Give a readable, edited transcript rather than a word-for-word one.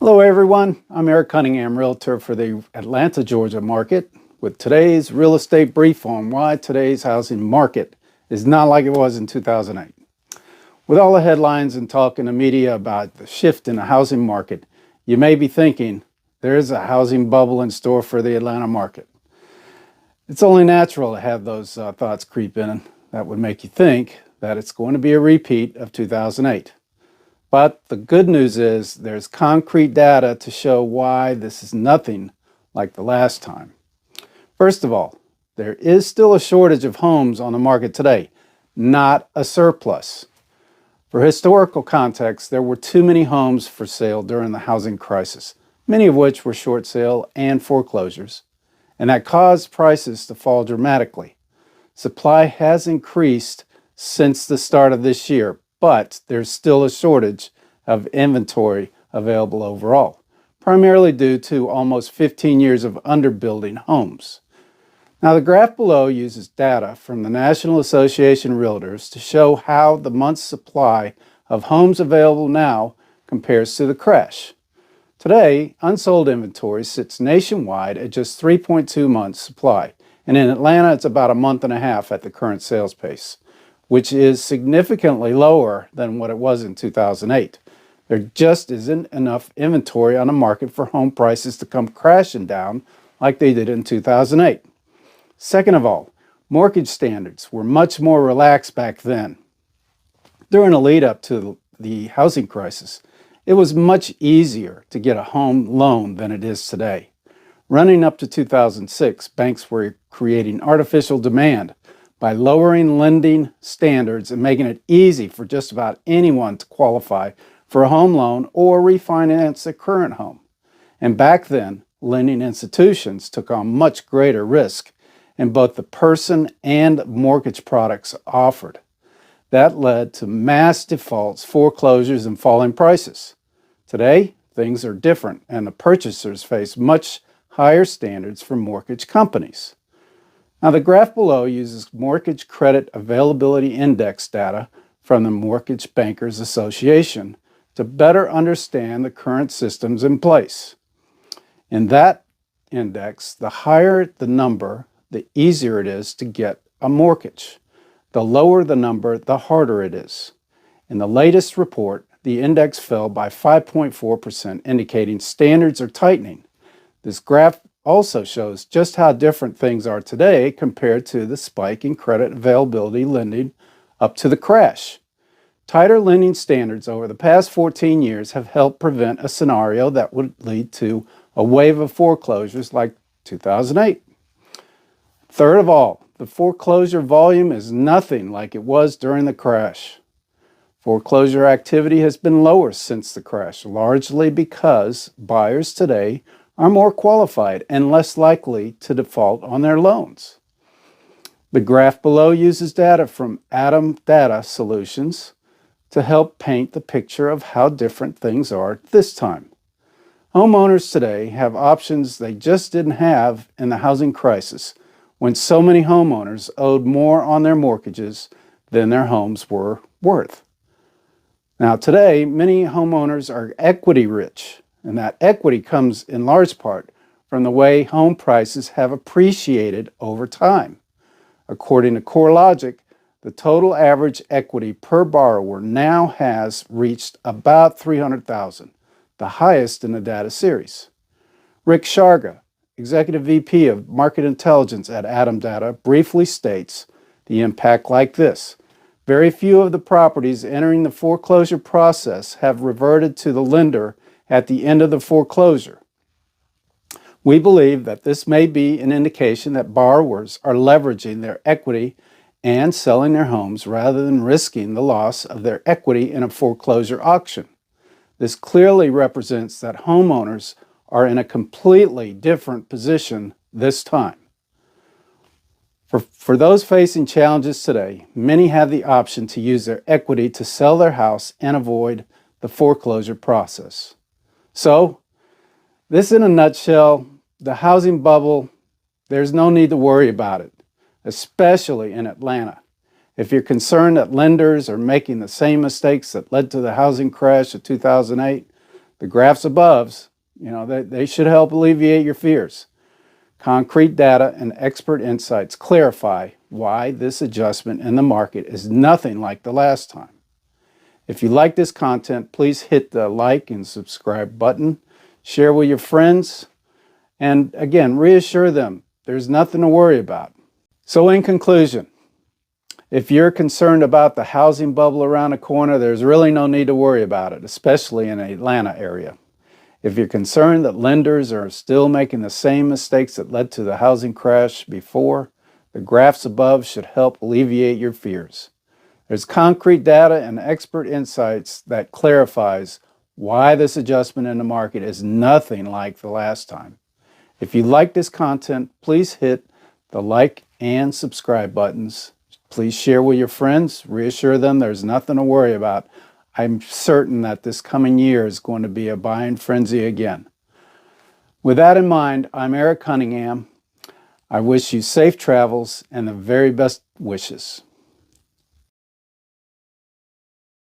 Hello everyone, I'm Eric Cunningham, Realtor for the Atlanta, Georgia market with today's real estate brief on why today's housing market is not like it was in 2008. With all the headlines and talk in the media about the shift in the housing market, you may be thinking there is a housing bubble in store for the Atlanta market. It's only natural to have those thoughts creep in. That would make you think that it's going to be a repeat of 2008. But the good news is there's concrete data to show why this is nothing like the last time. First of all, there is still a shortage of homes on the market today, not a surplus. For historical context, there were too many homes for sale during the housing crisis, many of which were short sale and foreclosures, and that caused prices to fall dramatically. Supply has increased since the start of this year, but there's still a shortage of inventory available overall, primarily due to almost 15 years of underbuilding homes. Now, the graph below uses data from the National Association of Realtors to show how the month's supply of homes available now compares to the crash. Today, unsold inventory sits nationwide at just 3.2 months supply, and in Atlanta, it's about a month and a half at the current sales pace, which is significantly lower than what it was in 2008. There just isn't enough inventory on the market for home prices to come crashing down like they did in 2008. Second of all, mortgage standards were much more relaxed back then. During the lead up to the housing crisis, it was much easier to get a home loan than it is today. Running up to 2006, banks were creating artificial demand by lowering lending standards and making it easy for just about anyone to qualify for a home loan or refinance a current home. And back then, lending institutions took on much greater risk in both the person and mortgage products offered. That led to mass defaults, foreclosures, and falling prices. Today, things are different, and the purchasers face much higher standards from mortgage companies. Now, the graph below uses Mortgage Credit Availability Index data from the Mortgage Bankers Association to better understand the current systems in place. In that index, the higher the number, the easier it is to get a mortgage. The lower the number, the harder it is. In the latest report, the index fell by 5.4%, indicating standards are tightening. This graph also shows just how different things are today compared to the spike in credit availability lending up to the crash. Tighter lending standards over the past 14 years have helped prevent a scenario that would lead to a wave of foreclosures like 2008. Third of all, the foreclosure volume is nothing like it was during the crash. Foreclosure activity has been lower since the crash, largely because buyers today are more qualified and less likely to default on their loans. The graph below uses data from Atom Data Solutions to help paint the picture of how different things are this time. Homeowners today have options they just didn't have in the housing crisis when so many homeowners owed more on their mortgages than their homes were worth. Now today, many homeowners are equity rich, and that equity comes in large part from the way home prices have appreciated over time. According to CoreLogic, the total average equity per borrower now has reached about $300,000, the highest in the data series. Rick Sharga, Executive VP of Market Intelligence at Atom Data, briefly states the impact like this. Very few of the properties entering the foreclosure process have reverted to the lender at the end of the foreclosure. We believe that this may be an indication that borrowers are leveraging their equity and selling their homes rather than risking the loss of their equity in a foreclosure auction. This clearly represents that homeowners are in a completely different position this time. For those facing challenges today, many have the option to use their equity to sell their house and avoid the foreclosure process. So, this in a nutshell, the housing bubble, there's no need to worry about it, especially in Atlanta. If you're concerned that lenders are making the same mistakes that led to the housing crash of 2008, The graphs above, they should help alleviate your fears. Concrete data and expert insights clarify why this adjustment in the market is nothing like the last time. If you like this content, please hit the like and subscribe button, share with your friends, and again, reassure them there's nothing to worry about. So in conclusion, if you're concerned about the housing bubble around the corner, there's really no need to worry about it, especially in the Atlanta area. If you're concerned that lenders are still making the same mistakes that led to the housing crash before, the graphs above should help alleviate your fears. There's concrete data and expert insights that clarifies why this adjustment in the market is nothing like the last time. If you like this content, please hit the like and subscribe buttons. Please share with your friends, reassure them there's nothing to worry about. I'm certain that this coming year is going to be a buying frenzy again. With that in mind, I'm Eric Cunningham. I wish you safe travels and the very best wishes.